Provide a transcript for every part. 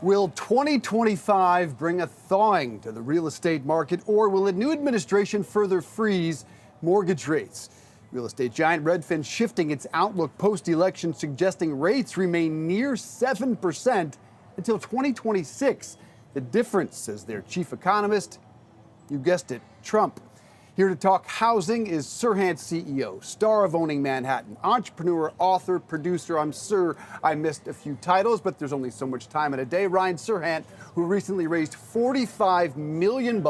Will 2025 bring a thawing to the real estate market, or will a new administration further freeze mortgage rates? Real estate giant Redfin shifting its outlook post-election, suggesting rates remain near 7% until 2026. The difference, says their chief economist, you guessed it, Trump. Here to talk housing is Serhant CEO, star of Owning Manhattan, entrepreneur, author, producer. I'm sure I missed a few titles, but there's only so much time in a day. Ryan Serhant, who recently raised $45 million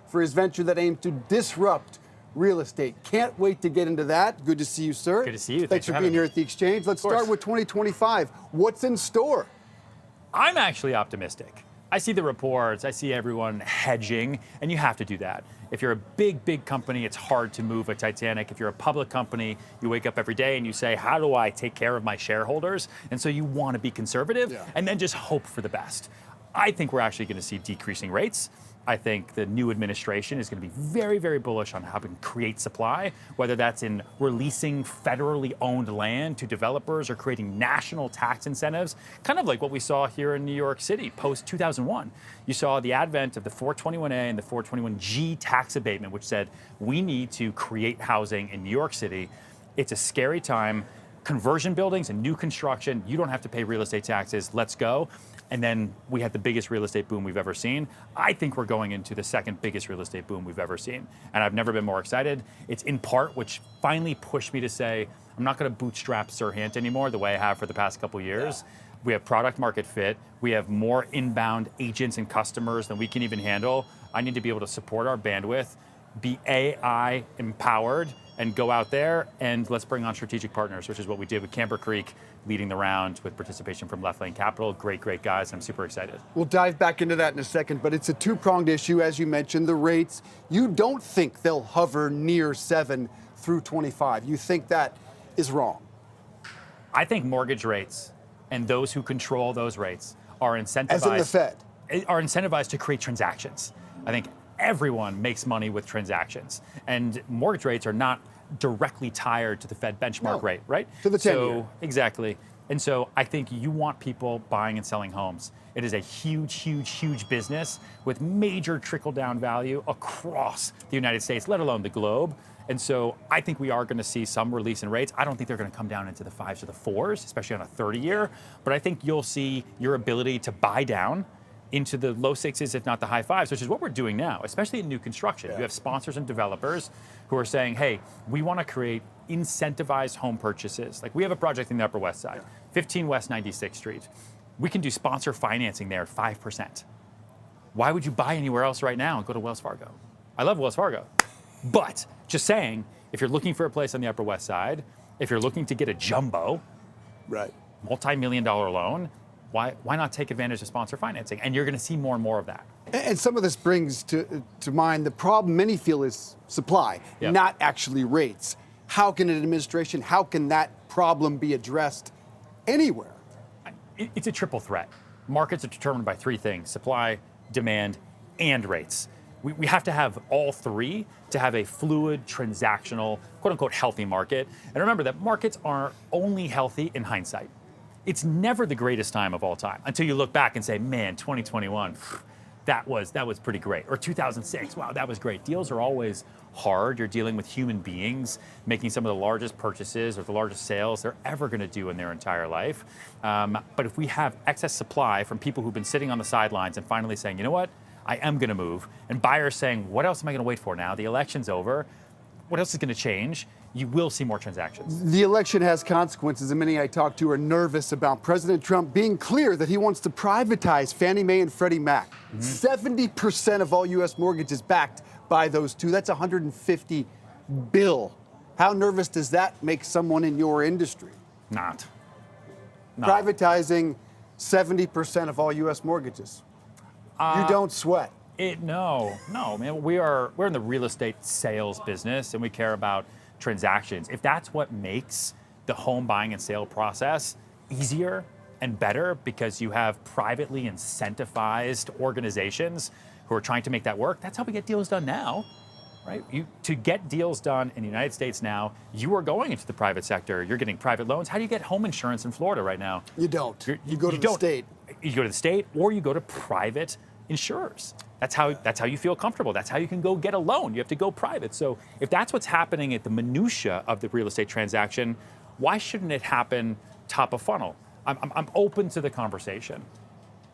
for his venture that aims to disrupt real estate. Can't wait to get into that. Good to see you, sir. Good to see you. Thanks for being here at the Exchange. Let's start with 2025. What's in store? I'm actually optimistic. I see the reports, I see everyone hedging, and you have to do that. If you're a big company, it's hard to move a Titanic. If you're a public company, you wake up every day and you say, how do I take care of my shareholders? And so you want to be conservative and then just hope for the best. I think we're actually going to see decreasing rates. I think the new administration is going to be very bullish on how we can create supply, whether that's in releasing federally owned land to developers or creating national tax incentives, kind of like what we saw here in New York City post-2001. You saw the advent of the 421A and the 421G tax abatement, which said we need to create housing in New York City. It's a scary time. Conversion buildings and new construction, you don't have to pay real estate taxes. Let's go. And then we had the biggest real estate boom we've ever seen. I think we're going into the second biggest real estate boom we've ever seen. And I've never been more excited. It's in part which finally pushed me to say, I'm not going to bootstrap Serhant anymore the way I have for the past couple years. We have product market fit. We have more inbound agents and customers than we can even handle. I need to be able to support our bandwidth, be AI empowered, and go out there and let's bring on strategic partners, which is what we did with Camper Creek, leading the round with participation from Left Lane Capital. Great guys. I'm super excited. We'll dive back into that in a second, but it's a two-pronged issue, as you mentioned, the rates. You don't think they'll hover near 7 through 25. You think that is wrong? I think mortgage rates and those who control those rates are incentivized. As in the Fed? Are incentivized to create transactions. I think everyone makes money with transactions. And mortgage rates are not directly tied to the Fed benchmark rate, right? To the 10-year. Exactly. And so I think you want people buying and selling homes. It is a huge business with major trickle-down value across the United States, let alone the globe. And so I think we are going to see some release in rates. I don't think they're going to come down into the 5s or the 4s, especially on a 30-year. But I think you'll see your ability to buy down into the low 6s, if not the high 5s, which is what we're doing now, especially in new construction. You have sponsors and developers who are saying, hey, we want to create incentivized home purchases. Like we have a project in the Upper West Side, 15 West 96th Street. We can do sponsor financing there at 5%. Why would you buy anywhere else right now and go to Wells Fargo? I love Wells Fargo. But just saying, if you're looking for a place on the Upper West Side, if you're looking to get a jumbo, multi-million-dollar loan, why not take advantage of sponsor financing? And you're going to see more and more of that. And some of this brings to mind the problem many feel is supply, not actually rates. How can an administration, how can that problem be addressed anywhere? It's a triple threat. Markets are determined by three things: supply, demand, and rates. We have to have all three to have a fluid, transactional, quote-unquote healthy market. And remember that markets are only healthy in hindsight. It's never the greatest time of all time until you look back and say, man, 2021, that was pretty great. Or 2006, wow, that was great. Deals are always hard. You're dealing with human beings making some of the largest purchases or the largest sales they're ever going to do in their entire life. But if we have excess supply from people who've been sitting on the sidelines and finally saying, you know what, I am going to move, and buyers saying, what else am I going to wait for now? The election's over. What else is going to change? You will see more transactions. The election has consequences, and many I talk to are nervous about President Trump being clear that he wants to privatize Fannie Mae and Freddie Mac. 70% of all U.S. mortgages backed by those two. That's $150 billion. How nervous does that make someone in your industry? Not. Privatizing 70% of all U.S. mortgages. You don't sweat. No, man. We're in the real estate sales business, and we care about transactions. If that's what makes the home buying and sale process easier and better because you have privately incentivized organizations who are trying to make that work, that's how we get deals done now. right? To get deals done in the United States now, you are going into the private sector. You're getting private loans. How do you get home insurance in Florida right now? You don't. You go to the state. You go to the state, or you go to private insurers. That's how you feel comfortable. That's how you can go get a loan. You have to go private. So if that's what's happening at the minutia of the real estate transaction, why shouldn't it happen top of funnel? I'm open to the conversation.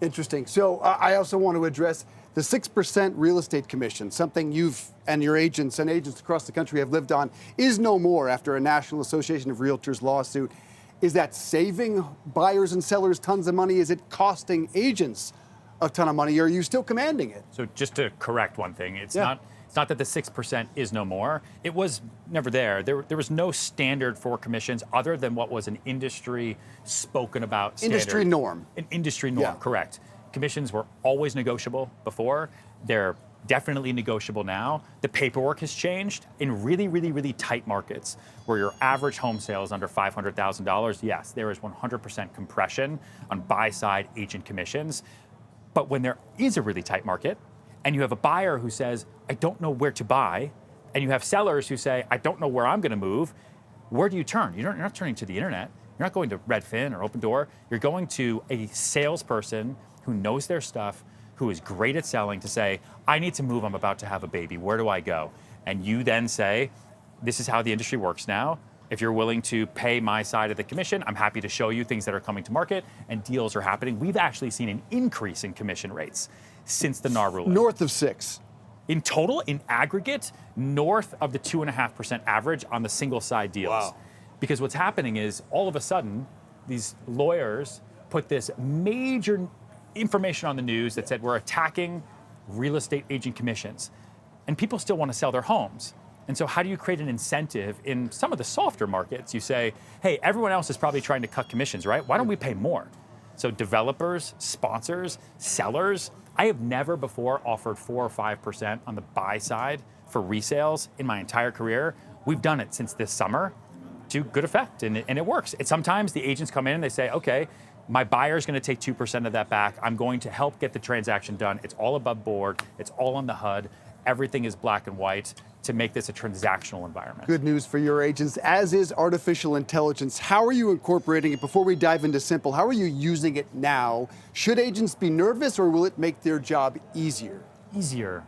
Interesting. So I also want to address the 6% real estate commission, something you've and your agents and agents across the country have lived on, is no more after a National Association of Realtors lawsuit. Is that saving buyers and sellers tons of money? Is it costing agents a ton of money? Or are you still commanding it? So just to correct one thing, it's not that the 6% is no more. It was never there. There was no standard for commissions other than what was an industry spoken about standard. Industry norm. An industry norm, correct. Commissions were always negotiable before. They're definitely negotiable now. The paperwork has changed in really, really, really tight markets where your average home sale is under $500,000. Yes, there is 100% compression on buy-side agent commissions. But when there is a really tight market, and you have a buyer who says, I don't know where to buy, and you have sellers who say, I don't know where I'm going to move, where do you turn? You're not turning to the internet. You're not going to Redfin or Open Door. You're going to a salesperson who knows their stuff, who is great at selling, to say, I need to move, I'm about to have a baby, where do I go? And you then say, this is how the industry works now. If you're willing to pay my side of the commission, I'm happy to show you things that are coming to market, and deals are happening. We've actually seen an increase in commission rates since the NAR ruling. North of 6. In total, in aggregate, north of the 2.5% average on the single side deals. Wow. Because what's happening is all of a sudden, these lawyers put this major information on the news that said we're attacking real estate agent commissions. And people still want to sell their homes. And so how do you create an incentive in some of the softer markets? You say, hey, everyone else is probably trying to cut commissions, right? Why don't we pay more? So developers, sponsors, sellers, I have never before offered 4 or 5% on the buy side for resales in my entire career. We've done it since this summer to good effect, and it works. Sometimes the agents come in and they say, okay, my buyer's going to take 2% of that back. I'm going to help get the transaction done. It's all above board. It's all on the HUD. Everything is black and white to make this a transactional environment. Good news for your agents, as is artificial intelligence. How are you incorporating it? Before we dive into simple, how are you using it now? Should agents be nervous, or will it make their job easier? Easier.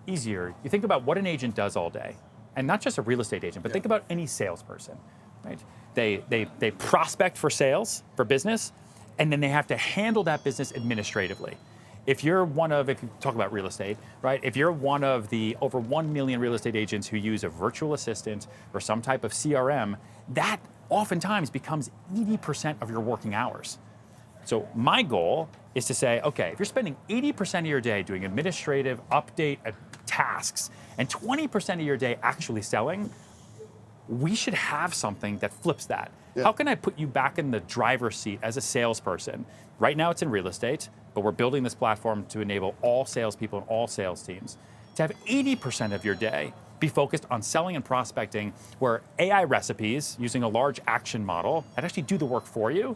You think about what an agent does all day, and not just a real estate agent, but think about any salesperson, right? They prospect for sales, for business, and then they have to handle that business administratively. If you talk about real estate, right? If you're one of the over 1 million real estate agents who use a virtual assistant or some type of CRM, that oftentimes becomes 80% of your working hours. So my goal is to say, okay, if you're spending 80% of your day doing administrative update tasks and 20% of your day actually selling, we should have something that flips that. Yeah. How can I put you back in the driver's seat as a salesperson? Right now it's in real estate, but we're building this platform to enable all salespeople and all sales teams to have 80% of your day be focused on selling and prospecting, where AI recipes using a large action model that actually do the work for you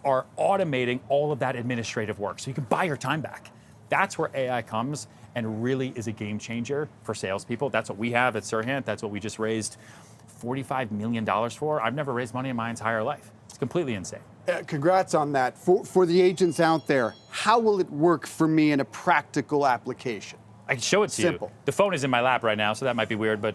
are automating all of that administrative work so you can buy your time back. That's where AI comes and really is a game changer for salespeople. That's what we have at Serhant. That's what we just raised $45 million for. I've never raised money in my entire life. It's completely insane. Congrats on that. For the agents out there, how will it work for me in a practical application? I can show it to Simple. you. The phone is in my lap right now, so that might be weird, but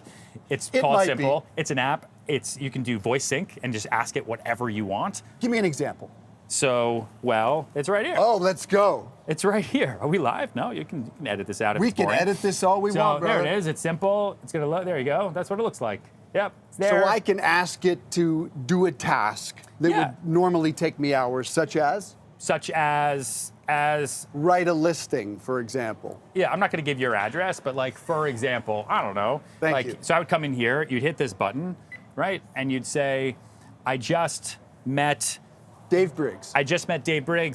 it's called Simple. It's an app. You can do voice sync and just ask it whatever you want. Give me an example. So, well, it's right here. Oh, let's go. It's right here. Are we live? No, you can edit this out if We it's can boring. edit this all we want, brother. There it is. It's simple. It's going to load. There you go. That's what it looks like. Yep, it's there. So I can ask it to do a task that would normally take me hours, such as? Such as write a listing, for example. Yeah, I'm not going to give your address, but like, for example, I don't know. Thank you. So I would come in here, you'd hit this button, right? And you'd say, I just met Dave Briggs.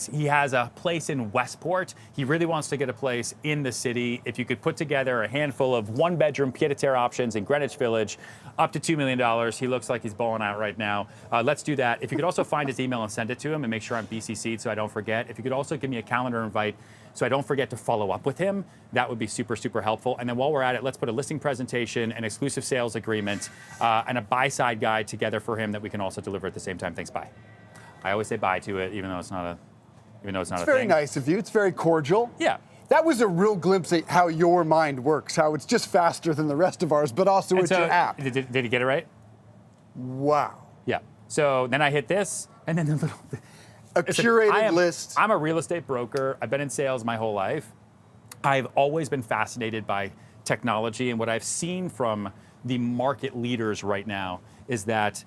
He has a place in Westport. He really wants to get a place in the city. If you could put together a handful of one-bedroom pied-à-terre options in Greenwich Village, up to $2 million. He looks like he's bowling out right now. Let's do that. If you could also find his email and send it to him and make sure I'm BCC'd so I don't forget. If you could also give me a calendar invite so I don't forget to follow up with him. That would be super, super helpful. And then while we're at it, let's put a listing presentation, an exclusive sales agreement, and a buy-side guide together for him that we can also deliver at the same time. Thanks, bye. I always say bye to it, even though it's not a thing. It's very nice of you. It's very cordial. Yeah. That was a real glimpse at how your mind works, how it's just faster than the rest of ours, but also it's your app. Did he get it right? Wow. Yeah. So then I hit this, and then the little... A curated list. I'm a real estate broker. I've been in sales my whole life. I've always been fascinated by technology, and what I've seen from the market leaders right now is that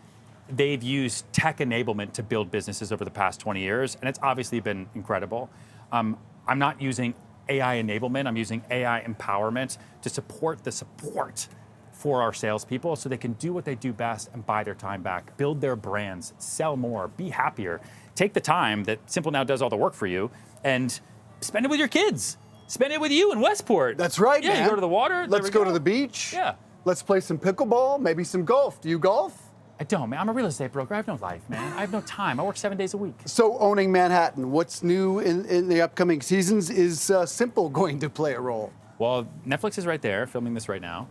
they've used tech enablement to build businesses over the past 20 years, and it's obviously been incredible. I'm not using AI enablement, I'm using AI empowerment to support the support for our salespeople so they can do what they do best and buy their time back, build their brands, sell more, be happier. Take the time that Simple Now does all the work for you and spend it with your kids. Spend it with you in Westport. That's right, man. You go to the water. Let's go to the beach. Yeah. Let's play some pickleball, maybe some golf. Do you golf? I don't, man. I'm a real estate broker. I have no life, man. I have no time. I work 7 days a week. So owning Manhattan, what's new in the upcoming seasons? Is Simple going to play a role? Well, Netflix is right there, filming this right now.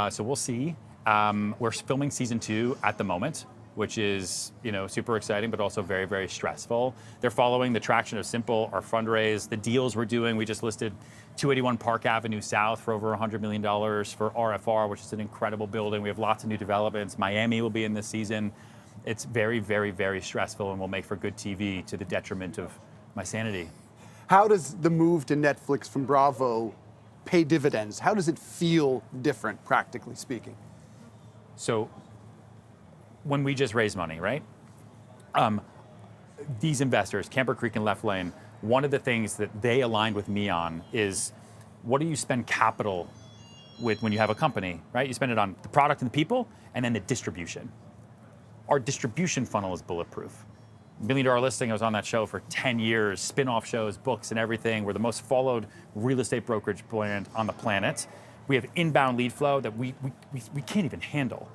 So we'll see. We're filming season 2 at the moment, which is super exciting, but also very, very stressful. They're following the traction of Simple, our fundraise, the deals we're doing. We just listed 281 Park Avenue South for over $100 million for RFR, which is an incredible building. We have lots of new developments. Miami will be in this season. It's very, very, very stressful and will make for good TV to the detriment of my sanity. How does the move to Netflix from Bravo pay dividends? How does it feel different, practically speaking? So when we just raised money, right? These investors, Camper Creek and Left Lane, one of the things that they aligned with me on is what do you spend capital with when you have a company, right? You spend it on the product and the people, and then the distribution. Our distribution funnel is bulletproof. $1 Million Listing, I was on that show for 10 years, spin-off shows, books, and everything. We're the most followed real estate brokerage brand on the planet. We have inbound lead flow that we can't even handle.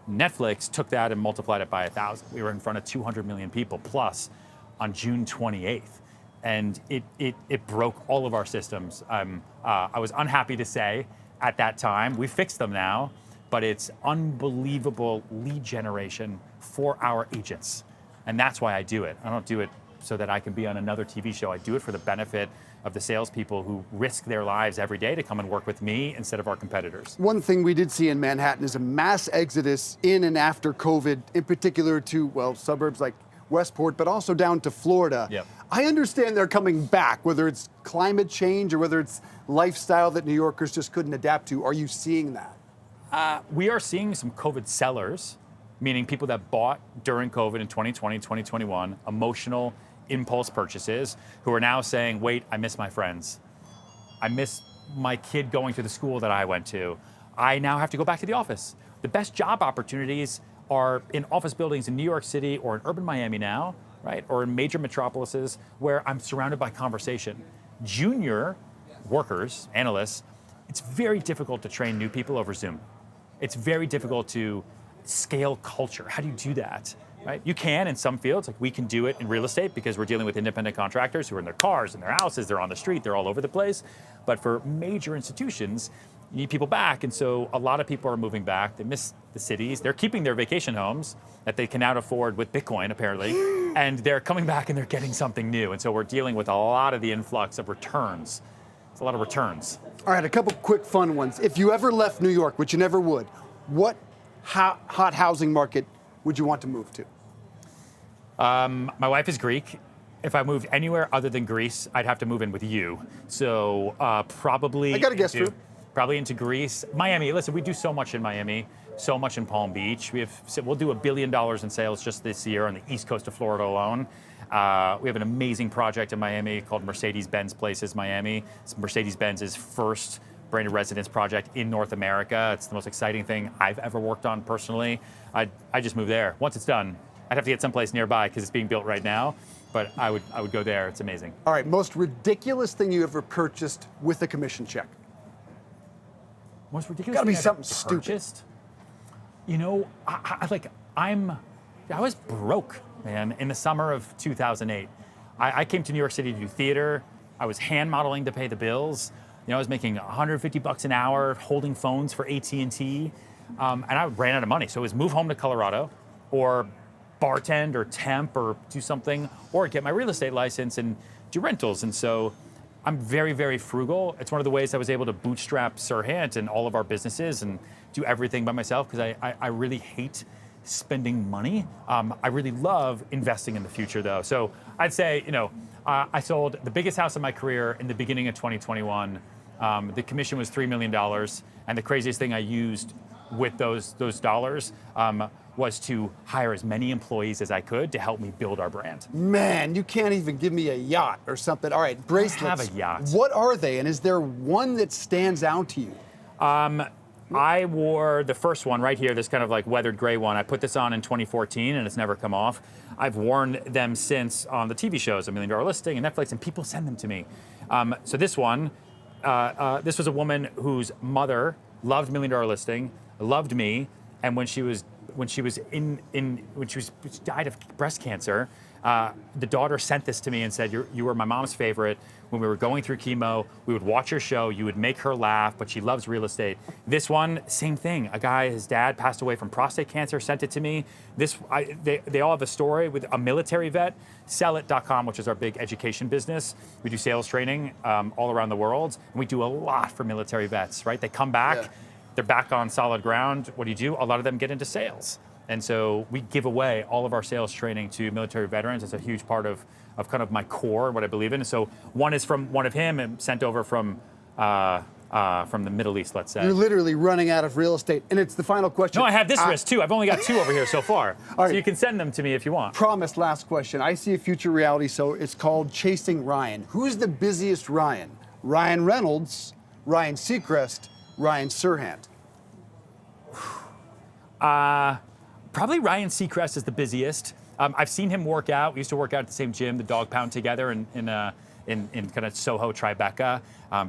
Netflix took that and multiplied it by 1,000. We were in front of 200 million people plus on June 28th. And it broke all of our systems. I was unhappy to say at that time, we fixed them now, but it's unbelievable lead generation for our agents. And that's why I do it. I don't do it so that I can be on another TV show. I do it for the benefit of the salespeople who risk their lives every day to come and work with me instead of our competitors. One thing we did see in Manhattan is a mass exodus in and after COVID, in particular to, well, suburbs like Westport, but also down to Florida. Yep. I understand they're coming back, whether it's climate change or whether it's lifestyle that New Yorkers just couldn't adapt to. Are you seeing that? We are seeing some COVID sellers, meaning people that bought during COVID in 2020, 2021, emotional impulse purchases, who are now saying, wait, I miss my friends. I miss my kid going to the school that I went to. I now have to go back to the office. The best job opportunities are in office buildings in New York City or in urban Miami now, right? Or in major metropolises where I'm surrounded by conversation. Junior workers, analysts, it's very difficult to train new people over Zoom. It's very difficult to scale culture. How do you do that, right? You can in some fields, like we can do it in real estate because we're dealing with independent contractors who are in their cars, in their houses, they're on the street, they're all over the place. But for major institutions, you need people back, and so a lot of people are moving back. They miss the cities. They're keeping their vacation homes that they can now afford with Bitcoin, apparently, and they're coming back and they're getting something new. And so we're dealing with a lot of the influx of returns. It's a lot of returns. All right, a couple quick fun ones. If you ever left New York, which you never would, what hot housing market would you want to move to? My wife is Greek. If I moved anywhere other than Greece, I'd have to move in with you. So probably... I got to guess through. Probably into Greece. Miami, listen, we do so much in Miami, so much in Palm Beach. We'll do $1 billion in sales just this year on the east coast of Florida alone. We have an amazing project in Miami called Mercedes-Benz Places Miami. It's Mercedes-Benz's first branded residence project in North America. It's the most exciting thing I've ever worked on personally. I just moved there. Once it's done, I'd have to get someplace nearby because it's being built right now, but I would go there. It's amazing. All right, most ridiculous thing you ever purchased with a commission check? Most ridiculous Gotta thing be I've something purchased? stupid. You know, I was broke, man, in the summer of 2008. I came to New York City to do theater, I was hand modeling to pay the bills. I was making $150 an hour holding phones for AT&T, and I ran out of money. So it was move home to Colorado, or bartend or temp or do something, or get my real estate license and do rentals. And so I'm very, very frugal. It's one of the ways I was able to bootstrap Serhant and all of our businesses and do everything by myself, because I really hate spending money. I really love investing in the future, though. So I'd say, I sold the biggest house of my career in the beginning of 2021. The commission was $3 million. And the craziest thing I used with those dollars was to hire as many employees as I could to help me build our brand. Man, you can't even give me a yacht or something. All right, bracelets. I have a yacht. What are they, and is there one that stands out to you? I wore the first one right here, this kind of like weathered gray one. I put this on in 2014 and it's never come off. I've worn them since on the TV shows, $1 Million Listing and Netflix, and people send them to me. So this one, this was a woman whose mother loved $1 Million Listing, loved me, and when she died of breast cancer, the daughter sent this to me and said, you were my mom's favorite. When we were going through chemo, we would watch your show, you would make her laugh, but she loves real estate. This one, same thing. A guy, his dad passed away from prostate cancer, sent it to me. They all have a story with a military vet. Sellit.com, which is our big education business. We do sales training all around the world, and we do a lot for military vets, right? They come back. Yeah. They're back on solid ground. What do? A lot of them get into sales. And so we give away all of our sales training to military veterans. It's a huge part of kind of my core, what I believe in. And so one is from one of him and sent over from the Middle East, let's say. You're literally running out of real estate. And it's the final question. No, I have this wrist too. I've only got 2 over here so far. All right. So you can send them to me if you want. Promise, last question. I see a future reality, so it's called Chasing Ryan. Who's the busiest Ryan? Ryan Reynolds, Ryan Seacrest, Ryan Serhant? Probably Ryan Seacrest is the busiest. I've seen him work out. We used to work out at the same gym, the Dog Pound, together in kind of Soho, Tribeca.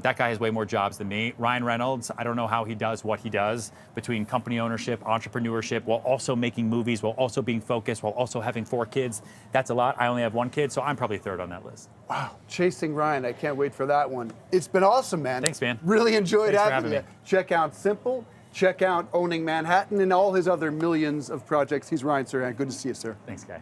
That guy has way more jobs than me. Ryan Reynolds, I don't know how he does what he does between company ownership, entrepreneurship, while also making movies, while also being focused, while also having 4 kids. That's a lot. I only have 1 kid, so I'm probably third on that list. Wow, Chasing Ryan. I can't wait for that one. It's been awesome, man. Thanks, man. Really enjoyed having you. Me. Check out Simple. Check out Owning Manhattan and all his other millions of projects. He's Ryan Serhant. Good to see you, sir. Thanks, Guy.